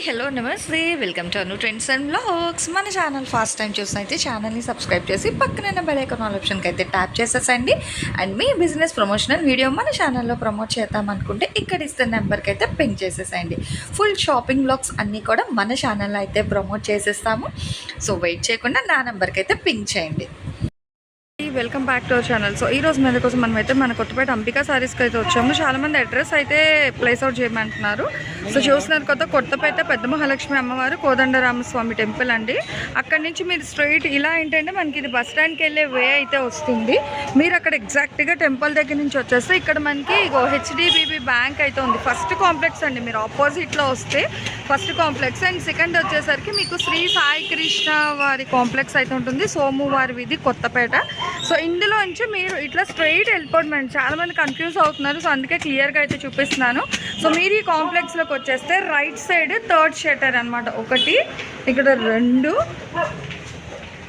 Hello నమస్తే, welcome to Anu trends and vlogs. మన channel first time చూసినైతే ఛానల్ని సబ్స్క్రైబ్ చేసి పక్కన బెల్ ఐకాన్ ఆప్షన్కి అయితే ట్యాప్ చేసేసండి. అండ్ మీ బిజినెస్ ప్రమోషనల్ వీడియో మన ఛానల్లో ప్రమోట్ చేద్దాం అనుకుంటే ఇక్కడ ఇస్తున్న నెంబర్కి అయితే పింక్ చేసేసండి. ఫుల్ షాపింగ్ వ్లాగ్స్ అన్నీ కూడా మన ఛానల్లో అయితే ప్రమోట్ చేసేస్తాము. సో వెయిట్ చేయకుండా నా నెంబర్కి అయితే పింక్ చేయండి. Welcome back to our channel. So ఈ రోజు మీద కోసం మనమైతే మన కొత్తపేట అంబికా సారీస్కి అయితే వచ్చాము. చాలామంది అడ్రస్ అయితే ప్లేస్ అవుట్ చేయమంటున్నారు. సో చూస్తున్నారు కదా, కొత్తపేట పెద్ద మహాలక్ష్మి అమ్మవారు కోదండరామస్వామి టెంపుల్ అండి. అక్కడి నుంచి మీరు స్ట్రైట్ ఇలా ఏంటంటే మనకి ఇది బస్ స్టాండ్కి వెళ్ళే వే అయితే వస్తుంది. మీరు అక్కడ ఎగ్జాక్ట్గా టెంపుల్ దగ్గర నుంచి వచ్చేస్తే ఇక్కడ మనకి హెచ్డిబిబి బ్యాంక్ అయితే ఉంది. ఫస్ట్ కాంప్లెక్స్ అండి. మీరు ఆపోజిట్లో వస్తే ఫస్ట్ కాంప్లెక్స్, అండ్ సెకండ్ వచ్చేసరికి మీకు శ్రీ సాయి కృష్ణ వారి కాంప్లెక్స్ అయితే ఉంటుంది. సోమువారి వీధి కొత్తపేట. సో ఇందులో నుంచి మీరు ఇట్లా స్ట్రైట్ వెళ్ళిపోవడం. చాలామంది కన్ఫ్యూజ్ అవుతున్నారు, సో అందుకే క్లియర్గా అయితే చూపిస్తున్నాను. సో మీరు ఈ కాంప్లెక్స్లోకి వచ్చేస్తే రైట్ సైడ్ థర్డ్ షట్టర్ అనమాట, ఒకటి ఇక్కడ 2,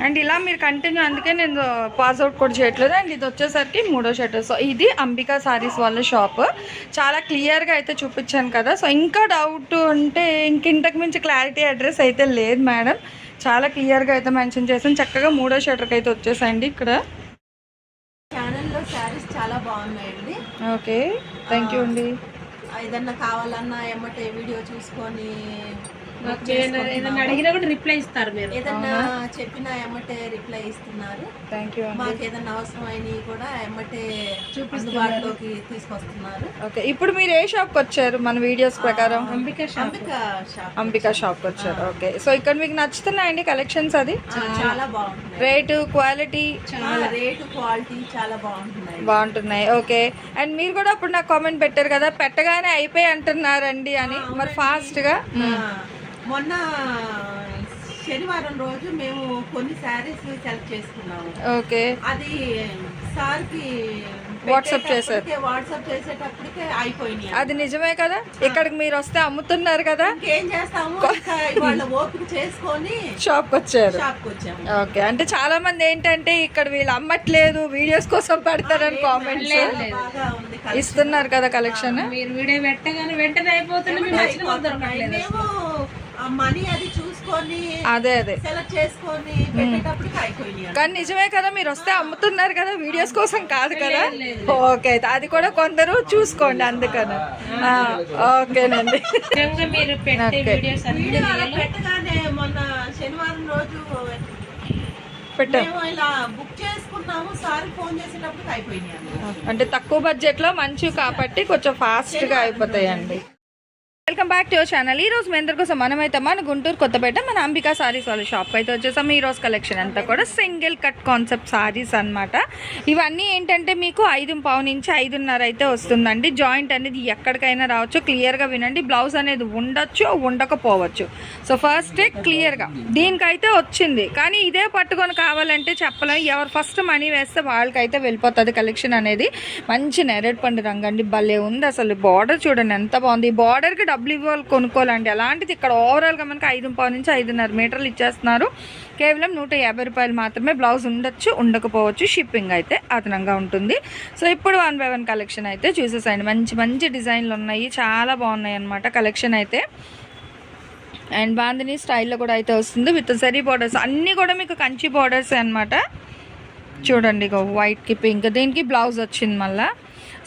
అండ్ ఇలా మీరు కంటిన్యూ, అందుకే నేను పాస్అవుట్ కూడా చేయట్లేదు. అండ్ ఇది వచ్చేసరికి 3వ షట్టర్. సో ఇది అంబికా సారీస్ వాళ్ళ షాప్. చాలా క్లియర్గా అయితే చూపించాను కదా. సో ఇంకా డౌట్ ఉంటే ఇంతకు మించి క్లారిటీ అడ్రస్ అయితే లేదు మేడం, చాలా క్లియర్గా అయితే మెన్షన్ చేసాను. చక్కగా 3వ షట్టర్కి అయితే వచ్చేసండి. ఇక్కడ ఛానల్లో శారీస్ చాలా బాగున్నాయండి. ఓకే, థ్యాంక్ యూ అండి. ఏదన్నా కావాలన్నా ఎమ్మటే వీడియో చూసుకొని ఏదైనా అడిగినా కూడా రిప్లై ఇస్తారు. మీరు ఏదన్నా చెప్పినా ఎమ్మటే రిప్లై ఇస్తున్నారు. Thank you. మాకు ఏదన్నా అవసరమైనవి కూడా ఎమ్మటే అందుబాటులోకి తీసుకొస్తున్నారు. ఓకే, ఇప్పుడు మీరు ఏ షాప్కి వచ్చారు మన వీడియోస్ ప్రకారం? అంబికా షాప్కి వచ్చారు. ఓకే, సో ఇక్కడ మీకు నచ్చుతున్నాయండి కలెక్షన్స్? అది చాలా బాగుంటుంది. రేటు క్వాలిటీ చాలా బాగుంటున్నాయి. ఓకే, అండ్ మీరు కూడా అప్పుడు నాకు కామెంట్ పెట్టారు కదా, పెట్టగానే అయిపోయి అంటున్నారండి అని. మరి ఫాస్ట్గా మొన్న శనివారం రోజు మేము కొన్ని శారీస్ సెలెక్ట్ చేసుకున్నాము. ఓకే, అది సార్కి వాట్సాప్ చేసేటప్పటికే అయిపోయినాయి. అది నిజమే కదా. ఇక్కడికి మీరు వస్తే అమ్ముతున్నారు కదా, ఏం చేస్తాము, వాళ్ళ ఓపిక చేసుకొని షాప్కి వచ్చారు. ఓకే, అంటే చాలా మంది ఏంటంటే ఇక్కడ వీళ్ళు అమ్మట్లేదు, వీడియోస్ కోసం పెడతారని కామెంట్స్ ఇస్తున్నారు కదా. కలెక్షన్ మీరు వీడియో పెట్టగానే వెంటనే అయిపోతుంది. మనీ అది చూసుకొని అదే సెలెక్ట్ చేసుకొని పెట్టేటప్పటికి అయిపోయినాయి. కానీ నిజమే కదా, మీరు వస్తే అమ్ముతున్నారు కదా, వీడియోస్ కోసం కాదు కదా. ఓకే, అది కూడా కొందరు చూసుకోండి అందుకని. ఓకేనండి. మీరు పెట్టగానే మొన్న శనివారం రోజు ఇలా బుక్ చేసుకున్నాము. సార్ ఫోన్ చేసేటప్పటికి అయిపోయినాయి. అంటే తక్కువ బడ్జెట్ లో మంచి కాబట్టి కొంచెం ఫాస్ట్ గా అయిపోతాయండి. Welcome back to your channel. ఈ రోజు మీ అందరి కోసం మనమైతే మన గుంటూరు కొత్తపేట మన అంబికా సారీస్ వాళ్ళ షాప్ అయితే వచ్చేసాం. ఈ రోజు కలెక్షన్ అంతా కూడా సింగిల్ కట్ కాన్సెప్ట్ సారీస్ అనమాట. ఇవన్నీ ఏంటంటే మీకు 5.5 నుంచి 5.5 అయితే వస్తుందండి. జాయింట్ అనేది ఎక్కడికైనా రావచ్చు. క్లియర్గా వినండి, బ్లౌజ్ అనేది ఉండొచ్చు ఉండకపోవచ్చు. సో ఫస్ట్ క్లియర్గా దీనికైతే వచ్చింది, కానీ ఇదే పట్టుకొని కావాలంటే చెప్పలేం. ఎవరు ఫస్ట్ మనీ వేస్తే వాళ్ళకైతే వెళ్ళిపోతుంది కలెక్షన్ అనేది. మంచి నెరేడ్ పండు రంగు అండి, భలే ఉంది అసలు. బార్డర్ చూడండి ఎంత బాగుంది. ఈ బార్డర్కి డబ్బులు ఇవ్వాలి కొనుక్కోవాలండి. అలాంటిది ఇక్కడ ఓవరాల్గా మనకి 5.5 నుంచి 5.5 మీటర్లు ఇచ్చేస్తున్నారు. కేవలం 150 రూపాయలు మాత్రమే. బ్లౌజ్ ఉండొచ్చు ఉండకపోవచ్చు, షిప్పింగ్ అయితే అదనంగా ఉంటుంది. సో ఇప్పుడు 1 by 1 కలెక్షన్ అయితే చూసేసాయండి. మంచి మంచి డిజైన్లు ఉన్నాయి, చాలా బాగున్నాయి అన్నమాట కలెక్షన్ అయితే. అండ్ బాందిని స్టైల్లో కూడా అయితే వస్తుంది విత్ జరీ బార్డర్స్. అన్నీ కూడా మీకు కంచి బార్డర్స్ అనమాట. చూడండి, ఇక వైట్కి పింక్, దీనికి బ్లౌజ్ వచ్చింది మళ్ళీ.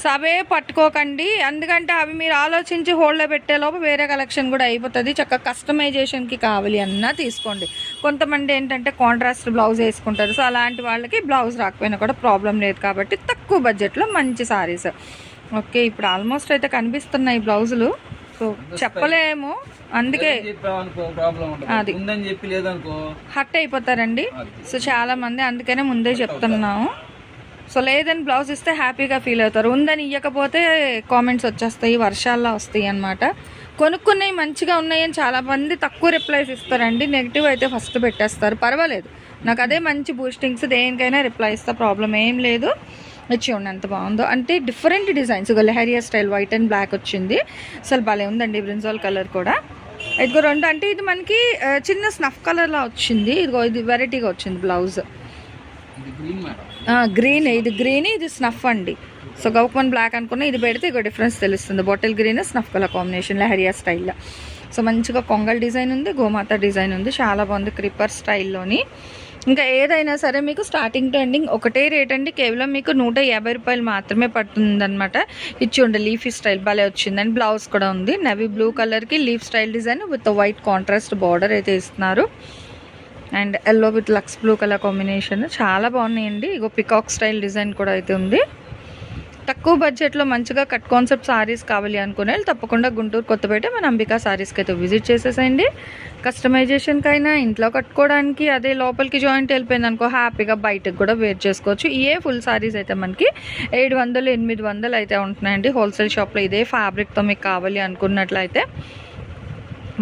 సో అవే పట్టుకోకండి, ఎందుకంటే అవి మీరు ఆలోచించి హోల్డ్లో పెట్టేలోపు వేరే కలెక్షన్ కూడా అయిపోతుంది. చక్కగా కస్టమైజేషన్కి కావాలి అన్నా తీసుకోండి. కొంతమంది ఏంటంటే కాంట్రాస్ట్ బ్లౌజ్ వేసుకుంటారు. సో అలాంటి వాళ్ళకి బ్లౌజ్ రాకపోయినా కూడా ప్రాబ్లం లేదు కాబట్టి తక్కువ బడ్జెట్లో మంచి సారీస్. ఓకే, ఇప్పుడు ఆల్మోస్ట్ అయితే కనిపిస్తున్నాయి బ్లౌజులు. సో చెప్పలేము, అందుకే అది హట్ అయిపోతారండి. సో చాలామంది అందుకనే ముందే చెప్తున్నాము. సో లేదని బ్లౌజ్ ఇస్తే హ్యాపీగా ఫీల్ అవుతారు, ఉందని ఇవ్వకపోతే కామెంట్స్ వచ్చేస్తాయి, వర్షాల్లో వస్తాయి అన్నమాట. కొనుక్కున్నవి మంచిగా ఉన్నాయని చాలామంది తక్కువ రిప్లైస్ ఇస్తారండి. నెగిటివ్ అయితే ఫస్ట్ పెట్టేస్తారు. పర్వాలేదు, నాకు అదే మంచి బూస్టింగ్స్. దేనికైనా రిప్లై ఇస్తా, ప్రాబ్లం ఏం లేదు. చూడండి ఎంత బాగుందో, అంటే different designs. Leheriya style white and black వచ్చింది, అసలు భలే ఉందండి. బ్రింజాల్ కలర్ కూడా ఇదిగో 2. అంటే ఇది మనకి చిన్న స్నఫ్ కలర్లా వచ్చింది. ఇదిగో ఇది వెరైటీగా వచ్చింది బ్లౌజ్. గ్రీన్, ఇది గ్రీన్, ఇది స్నఫ్ అండి. సో గౌక్మన్ బ్లాక్ అనుకున్న ఇది పెడితే ఇక డిఫరెన్స్ తెలుస్తుంది. Bottle green snuff colour combination leheriya స్టైల్లో. సో మంచిగా కొంగల్ డిజైన్ ఉంది, గోమాత డిజైన్ ఉంది, చాలా బాగుంది క్రిపర్ స్టైల్లోని. ఇంకా ఏదైనా సరే మీకు స్టార్టింగ్ టు ఎండింగ్ ఒకటే రేట్ అండి, కేవలం మీకు 150 రూపాయలు మాత్రమే పడుతుందన్నమాట. ఇచ్చి లీఫీ స్టైల్ భలే వచ్చిందండి. బ్లౌజ్ కూడా ఉంది నేవీ బ్లూ కలర్కి leaf style design with white contrast border అయితే ఇస్తున్నారు. And yellow with lux blue colour combination చాలా బాగున్నాయండి. ఇగో పికాక్ స్టైల్ డిజైన్ కూడా అయితే ఉంది. తక్కువ బడ్జెట్లో మంచిగా కట్ కాన్సెప్ట్ సారీస్ కావాలి అనుకునే తప్పకుండా గుంటూరు కొత్తపేట మన అంబికా సారీస్కి అయితే విజిట్ చేసేసేయండి. కస్టమైజేషన్కైనా ఇంట్లో కట్టుకోవడానికి అదే లోపలికి జాయింట్ వెళ్ళిపోయింది అనుకో హ్యాపీగా బయటకు కూడా వేర్ చేసుకోవచ్చు. ఏ ఫుల్ సారీస్ అయితే మనకి 700-800 అయితే ఉంటున్నాయండి హోల్సేల్ షాప్లో. ఇదే ఫ్యాబ్రిక్తో మీకు కావాలి అనుకున్నట్లయితే.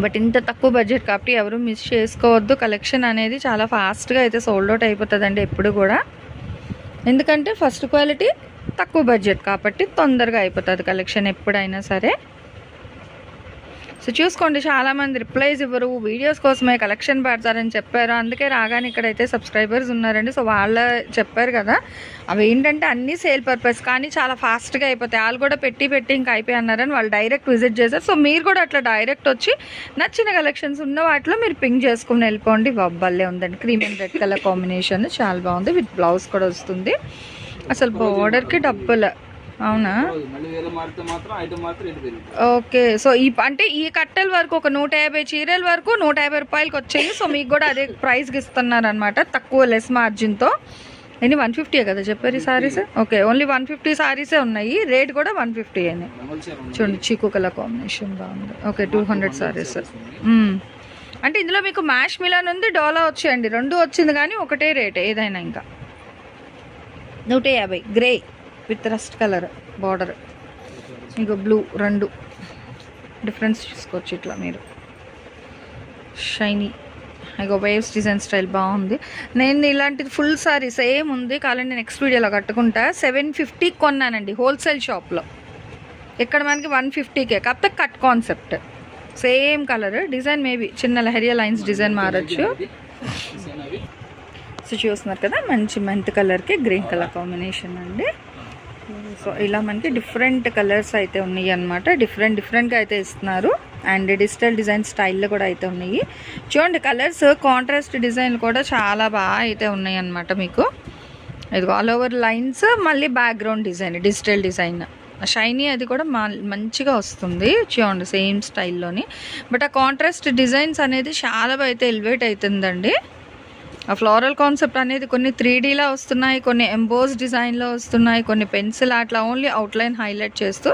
బట్ ఇంత తక్కువ బడ్జెట్ కాబట్టి ఎవరు మిస్ చేసుకోవద్దు. కలెక్షన్ అనేది చాలా ఫాస్ట్గా అయితే సోల్డ్ అవుట్ అయిపోతుందండి ఎప్పుడు కూడా. ఎందుకంటే ఫస్ట్ క్వాలిటీ తక్కువ బడ్జెట్ కాబట్టి తొందరగా అయిపోతుంది కలెక్షన్ ఎప్పుడైనా సరే. సో చూసుకోండి, చాలామంది రిప్లైస్ ఇవ్వరు, వీడియోస్ కోసమే కలెక్షన్ పెడతారని చెప్పారు. అందుకే రాగానే ఇక్కడైతే సబ్స్క్రైబర్స్ ఉన్నారండి. సో వాళ్ళ చెప్పారు కదా, అవి ఏంటంటే అన్నీ సేల్ పర్పస్ కానీ చాలా ఫాస్ట్గా అయిపోతాయి. వాళ్ళు కూడా పెట్టి ఇంకా అయిపోయి అన్నారని వాళ్ళు డైరెక్ట్ విజిట్ చేశారు. సో మీరు కూడా అట్లా డైరెక్ట్ వచ్చి నచ్చిన కలెక్షన్స్ ఉన్న వాటిలో మీరు పింక్ చేసుకుని వెళ్ళిపోండి. బబ్బల్లే ఉందండి, cream and red colour combination చాలా బాగుంది. విత్ బ్లౌజ్ కూడా వస్తుంది. అసలు బార్డర్కి డబ్బులు అవునా? ఓకే. సో అంటే ఈ కట్టెల వరకు ఒక 150 చీరల వరకు 150 రూపాయలకి వచ్చాయి. సో మీకు కూడా అదే ప్రైస్కి ఇస్తున్నారు అనమాట, తక్కువ లెస్ మార్జిన్తో. ఎన్ని 150 కదా చెప్పారు ఈ సారీస్? ఓకే, ఓన్లీ 150 సారీసే ఉన్నాయి, రేట్ కూడా 150 అని. చూడండి చీకు కలర్ కాంబినేషన్ బాగుంది. ఓకే 200 సారీస్. అంటే ఇందులో మీకు మ్యాష్ మిలాన్ ఉంది, డోలా వచ్చాయండి, రెండు వచ్చింది కానీ ఒకటే రేట్ ఏదైనా. ఇంకా 150 grey with rust colour border, ఇంకో బ్లూ, రెండు డిఫరెన్స్ చూసుకోవచ్చు ఇట్లా మీరు. షైనీ ఇగో వేవ్స్ డిజైన్ స్టైల్ బాగుంది. నేను ఇలాంటిది ఫుల్ సారీ సేమ్ ఉంది కావాలంటే నెక్స్ట్ వీడియోలో కట్టుకుంటా. 750 కొన్నానండి హోల్సేల్ షాప్లో. ఇక్కడ మనకి 150కే, కాకపోతే cut concept same colour design, maybe చిన్న లెహరియా లైన్స్ డిజైన్ మారచ్చు. సో చూస్తున్నారు కదా, మంచి మెంత్ కలర్కి గ్రీన్ కలర్ కాంబినేషన్ అండి. సో ఇలా మనకి డిఫరెంట్ కలర్స్ అయితే ఉన్నాయి అన్నమాట, డిఫరెంట్గా అయితే ఇస్తున్నారు. అండ్ డిజిటల్ డిజైన్ స్టైల్లో కూడా అయితే ఉన్నాయి. చూడండి కలర్స్ కాంట్రాస్ట్ డిజైన్ కూడా చాలా బాగా అయితే ఉన్నాయి అన్నమాట మీకు. ఇది ఆల్ ఓవర్ లైన్స్, మళ్ళీ background design digital design shiny అది కూడా మంచిగా వస్తుంది. చూడండి సేమ్ స్టైల్లోని. బట్ ఆ కాంట్రాస్ట్ డిజైన్స్ అనేది చాలా అయితే ఎలివేట్ అవుతుందండి. ఆ ఫ్లోరల్ కాన్సెప్ట్ అనేది కొన్ని 3Dలా వస్తున్నాయి, కొన్ని ఎంబోస్ డిజైన్లో వస్తున్నాయి, కొన్ని పెన్సిల్ అట్లా ఓన్లీ అవుట్లైన్ హైలైట్ చేస్తూ.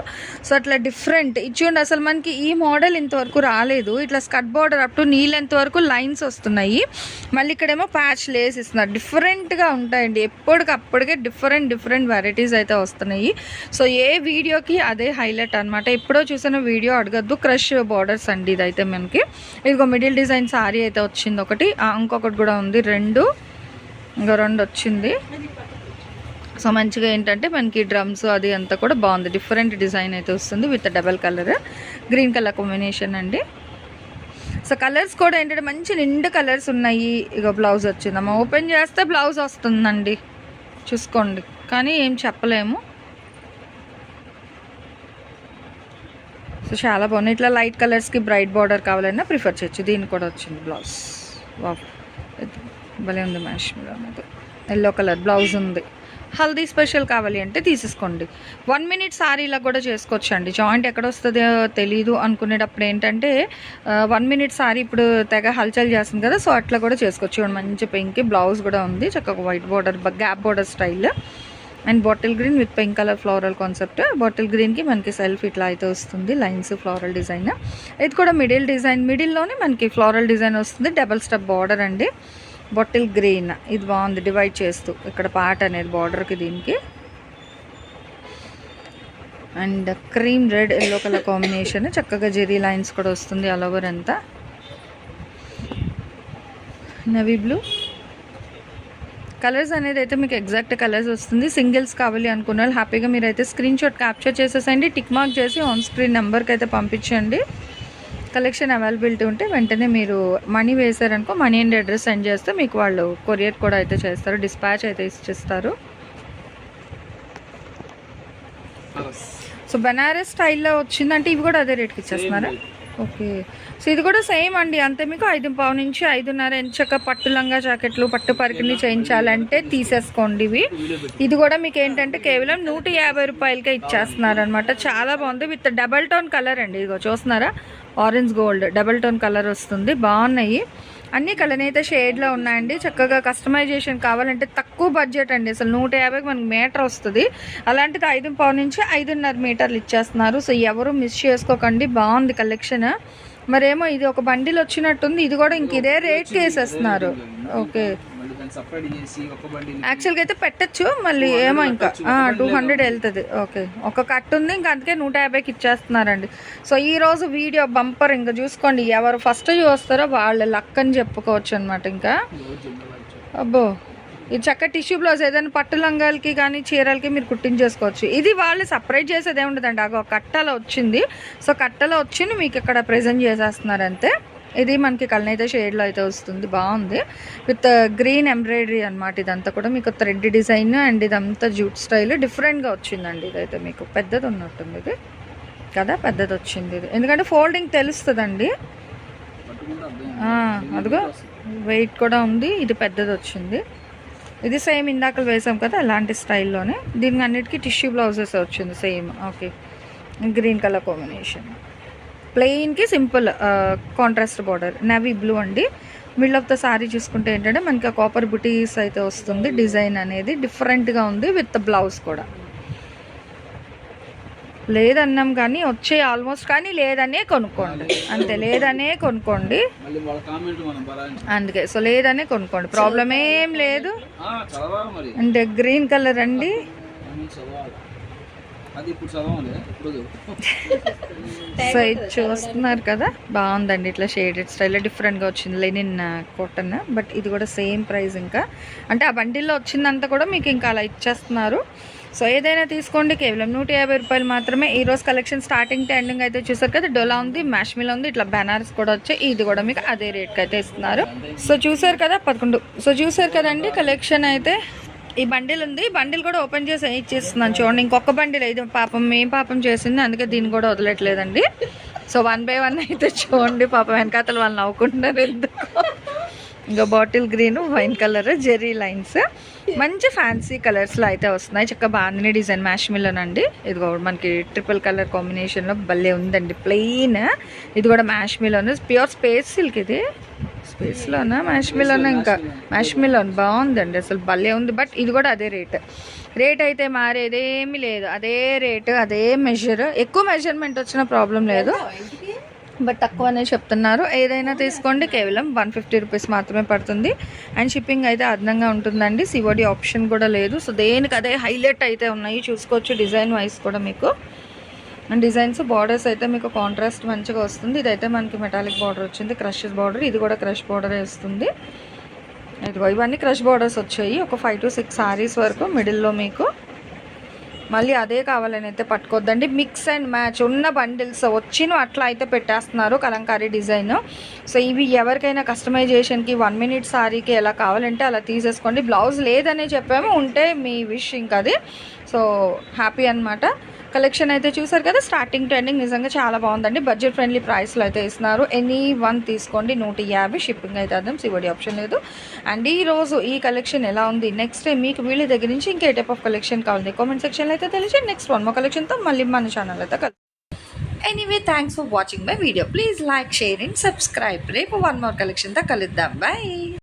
సో అట్లా డిఫరెంట్ ఇచ్చిండి. అసలు మనకి ఈ మోడల్ ఇంతవరకు రాలేదు. ఇట్లా skirt border up to knee length వరకు లైన్స్ వస్తున్నాయి, మళ్ళీ ఇక్కడేమో ప్యాచ్ లేస్ ఇస్తున్నారు. డిఫరెంట్గా ఉంటాయండి, ఎప్పటికప్పటికే డిఫరెంట్ వెరైటీస్ అయితే వస్తున్నాయి. సో ఏ వీడియోకి అదే హైలైట్ అనమాట. ఎప్పుడో చూసిన వీడియో అడగద్దు. క్రష్ బార్డర్స్ అండి ఇదైతే మనకి. ఇదిగో మిడిల్ డిజైన్ సారీ అయితే వచ్చింది ఒకటి, ఇంకొకటి కూడా ఉంది, ఇంకా రెండు వచ్చింది. సో మంచిగా ఏంటంటే మనకి డ్రమ్స్ అది అంతా కూడా బాగుంది, డిఫరెంట్ డిజైన్ అయితే వస్తుంది with double colour green colour combination అండి. సో కలర్స్ కూడా ఏంటంటే మంచి నిండు కలర్స్ ఉన్నాయి. ఇక బ్లౌజ్ వచ్చిందమ్మా, ఓపెన్ చేస్తే బ్లౌజ్ వస్తుందండి చూసుకోండి, కానీ ఏం చెప్పలేము. సో చాలా బాగున్నాయి. ఇట్లా లైట్ కలర్స్కి బ్రైట్ బార్డర్ కావాలన్నా ప్రిఫర్ చేయొచ్చు. దీనికి కూడా వచ్చింది బ్లౌజ్, వావ్ భలే ఉంది. మ్యాష్ మీద ఎల్లో కలర్ బ్లౌజ్ ఉంది. హల్దీ స్పెషల్ కావాలి అంటే తీసేసుకోండి. 1 మినిట్ సారీలా కూడా చేసుకోవచ్చు అండి. జాయింట్ ఎక్కడ వస్తుందో తెలీదు అనుకునేటప్పుడు ఏంటంటే 1 మినిట్ సారీ ఇప్పుడు తెగ హల్చల్ చేస్తుంది కదా, సో అట్లా కూడా చేసుకోవచ్చు. మంచి పింక్ బ్లౌజ్ కూడా ఉంది, చక్కగా white border gap border style. And bottle green with pink colour floral concept. Bottle గ్రీన్కి మనకి సెల్ఫ్ ఇట్లా అయితే వస్తుంది, లైన్స్ ఫ్లోరల్ డిజైన్. ఇది కూడా మిడిల్ డిజైన్, మిడిల్లోనే మనకి ఫ్లోరల్ డిజైన్ వస్తుంది, డబల్ స్టెప్ బార్డర్ అండి. బాటిల్ గ్రీన్ ఇది బాగుంది, డివైడ్ చేస్తూ ఇక్కడ పార్ట్ అనేది బార్డర్కి దీనికి. And cream red yellow colour combination, చక్కగా జెరీ లైన్స్ కూడా వస్తుంది ఆల్ ఓవర్ అంతా. నవీ బ్లూ కలర్స్ అనేది అయితే మీకు ఎగ్జాక్ట్ కలర్స్ వస్తుంది. సింగిల్స్ కావాలి అనుకున్న వాళ్ళు హ్యాపీగా మీరైతే స్క్రీన్ షాట్ క్యాప్చర్ చేసేసండి, టిక్ మార్క్ చేసి ఆన్ స్క్రీన్ నెంబర్కి అయితే పంపించండి. కలెక్షన్ అవైలబిలిటీ ఉంటే వెంటనే మీరు మనీ వేసారనుకో, మనీ అండ్ అడ్రస్ సెండ్ చేస్తే మీకు వాళ్ళు కొరియర్ కూడా అయితే చేస్తారు, డిస్పాచ్ అయితే ఇచ్చిస్తారు. సో బెనారస్ స్టైల్లో వచ్చిందంటే ఇవి కూడా అదే రేట్కి ఇచ్చేస్తున్నారా? ఓకే. సో ఇది కూడా సేమ్ అండి, అంతే. మీకు 5.5 నుంచి 5.5 ఎంచక్క పట్టు లంగా జాకెట్లు, పట్టు పరికిణి చేయించాలంటే తీసేసుకోండి ఇవి. ఇది కూడా మీకు ఏంటంటే కేవలం 150 రూపాయలకే ఇచ్చేస్తున్నారు అనమాట. చాలా బాగుంది. విత్ డబల్ టోన్ కలర్ అండి. ఇదిగో చూస్తున్నారా, orange gold double tone colour వస్తుంది. బాగున్నాయి అన్ని. కలనేత షేడ్లో ఉన్నాయండి. చక్కగా కస్టమైజేషన్ కావాలంటే తక్కువ బడ్జెట్ అండి, అసలు 150కి మనకి మీటర్ వస్తుంది. అలాంటిది 5.5 నుంచి 5.5 మీటర్లు ఇచ్చేస్తున్నారు. సో ఎవరు మిస్ చేసుకోకండి, బాగుంది కలెక్షన్. మరేమో ఇది ఒక బండిల్ వచ్చినట్టుంది, ఇది కూడా ఇంక ఇదే రేట్కి వేసేస్తున్నారు. ఓకే, యాక్చువల్గా అయితే పెట్టచ్చు, మళ్ళీ ఏమో ఇంకా 200 వెళ్తుంది. ఓకే, ఒక కట్ ఉంది, ఇంకా అందుకే 150కి ఇచ్చేస్తున్నారండి. సో ఈరోజు వీడియో బంపర్, ఇంకా చూసుకోండి, ఎవరు ఫస్ట్ చూస్తారో వాళ్ళ లక్ అని చెప్పుకోవచ్చు అనమాట. ఇంకా అబ్బో, ఇది చక్క టిష్యూ బ్లౌజ్ ఏదైనా పట్టు లంగాలకి కానీ చీరలకి మీరు కుట్టించేసుకోవచ్చు. ఇది వాళ్ళు సపరేట్ చేసేది ఏముండదండి, అగో కట్టలో వచ్చింది. సో కట్టలో వచ్చింది మీకు ఇక్కడ ప్రజెంట్ చేసేస్తున్నారు అంతే. ఇది మనకి కలనైత షేడ్లో అయితే వస్తుంది. బాగుంది, విత్ గ్రీన్ ఎంబ్రాయిడరీ అనమాట. ఇదంతా కూడా మీకు థ్రెడ్ డిజైన్ అండ్ ఇదంతా జూట్ స్టైల్ డిఫరెంట్గా వచ్చిందండి. ఇదైతే మీకు పెద్దది ఉన్నట్టుంది ఇది కదా, పెద్దది వచ్చింది ఇది, ఎందుకంటే ఫోల్డింగ్ తెలుస్తుందండి. అదిగో వెయిట్ కూడా ఉంది, ఇది పెద్దది వచ్చింది. ఇది సేమ్ ఇందాక వేసాం కదా అలాంటి స్టైల్లోనే. దీనికి అన్నిటికీ టిష్యూ బ్లౌజెస్ వచ్చింది same. Okay, green colour combination, ప్లెయిన్కి simple contrast border, navy blue అండి. మిడిల్ ఆఫ్ ద సారీ చూసుకుంటే ఏంటంటే మనకి కాపర్ బుటీస్ అయితే వస్తుంది. డిజైన్ అనేది డిఫరెంట్గా ఉంది, విత్ బ్లౌజ్ కూడా. లేదన్నాం కానీ వచ్చే ఆల్మోస్ట్, కానీ లేదనే కొనుక్కోండి అంతే, లేదనే కొనుక్కోండి అందుకే. సో లేదనే కొనుక్కోండి, ప్రాబ్లం ఏం లేదు. అంటే గ్రీన్ కలర్ అండి. సో ఇది చూస్తున్నారు కదా, బాగుందండి. ఇట్లా షేడెడ్ స్టైల్లో డిఫరెంట్గా వచ్చింది, లెనిన్ కాటన్. బట్ ఇది కూడా సేమ్ ప్రైస్. ఇంకా అంటే ఆ బండిల్లో వచ్చిందంతా కూడా మీకు ఇంకా అలా ఇచ్చేస్తున్నారు. సో ఏదైనా తీసుకోండి, కేవలం 150 రూపాయలు మాత్రమే. ఈరోజు కలెక్షన్ స్టార్టింగ్ టు ఎండింగ్ అయితే చూసారు కదా. డోలా ఉంది, మ్యాష్మిల్ ఉంది, ఇట్లా బెనారస్ కూడా వచ్చాయి. ఇది కూడా మీకు అదే రేట్కి అయితే ఇస్తున్నారు. సో చూసారు కదా 11. సో చూసారు కదండి కలెక్షన్ అయితే. ఈ బండిల్ ఉంది, బండిల్ కూడా ఓపెన్ చేసి ఇచ్చేస్తున్నాను చూడండి. ఇంకొక బండిల్, ఇది పాపం మేం పాపం చేసింది, అందుకే దీన్ని కూడా వదలట్లేదండి. సో 1 by 1 అయితే చూడండి. పాపం వెనకాతలు వాళ్ళు నవ్వుకుంటున్నారు ఎందుకు. ఇంకా bottle green, wine colour, Jerry lines, మంచి ఫ్యాన్సీ కలర్స్లో అయితే వస్తున్నాయి. చక్కగా బాగుంది డిజైన్. మ్యాష్మిలోనండి, ఇది మనకి ట్రిపుల్ కలర్ కాంబినేషన్లో భలే ఉందండి. ప్లెయిన్, ఇది కూడా మ్యాష్మిలోను, ప్యూర్ స్పేస్ సిల్క్. ఇది స్పేస్లోనా మ్యాష్మిలోనా, ఇంకా మ్యాష్మిలోన్ బాగుందండి, అసలు భలే ఉంది. బట్ ఇది కూడా అదే రేట్ అయితే మారేదేమీ లేదు, అదే రేటు, అదే మెజర్. ఎక్కువ మెజర్మెంట్ వచ్చిన ప్రాబ్లం లేదు, బట్ తక్కువనే చెప్తున్నారు. ఏదైనా తీసుకోండి, కేవలం 150 రూపీస్ మాత్రమే పడుతుంది. అండ్ షిప్పింగ్ అయితే అదనంగా ఉంటుందండి. సిఓడి ఆప్షన్ కూడా లేదు. సో దేనికి అదే హైలైట్ అయితే ఉన్నాయి, చూసుకోవచ్చు. డిజైన్ వైజ్ కూడా మీకు అండ్ డిజైన్స్, బార్డర్స్ అయితే మీకు కాంట్రాస్ట్ మంచిగా వస్తుంది. ఇదైతే మనకి మెటాలిక్ బార్డర్ వచ్చింది, క్రష్ బార్డర్. ఇది కూడా క్రష్ బార్డరే వస్తుంది. ఇదిగో ఇవన్నీ క్రష్ బార్డర్స్ వచ్చాయి. ఒక 5 to 6 సారీస్ వరకు మిడిల్లో మీకు. మళ్ళీ అదే కావాలని అయితే పట్టుకోద్దండి. మిక్స్ అండ్ మ్యాచ్ ఉన్న బండిల్స్ వచ్చిన అట్లా అయితే పెట్టేస్తున్నారు, కలంకారీ డిజైన్. సో ఇవి ఎవరికైనా కస్టమైజేషన్కి 1 minute సారీకి ఎలా కావాలంటే అలా తీసేసుకోండి. బ్లౌజ్ లేదనే చెప్పాము, ఉంటే మీ విష్ ఇంకా అది. సో హ్యాపీ అనమాట. కలెక్షన్ అయితే చూసారు కదా, స్టార్టింగ్ టు ఎండింగ్ నిజంగా చాలా బాగుందండి. బడ్జెట్ ఫ్రెండ్లీ ప్రైస్లో అయితే ఇస్తున్నారు. ఎనీ వన్ తీసుకోండి, 150. షిప్పింగ్ అయితే అర్థం, సివడి ఆప్షన్ లేదు. అండ్ ఈరోజు ఈ కలెక్షన్ ఎలా ఉంది, నెక్స్ట్ మీకు వీళ్ళ దగ్గర నుంచి ఇంకే టైప్ ఆఫ్ కలెక్షన్ కావాలి కామెంట్ సెక్షన్లో అయితే తెలిసి నెక్స్ట్ 1 more కలెక్షన్తో మళ్ళీ మన ఛానల్ అయితే కలుద్దాం. Anyway, thanks for watching my video. Please like, share and subscribe. రేపు 1 more కలెక్షన్తో కలుద్దాం. బాయ్.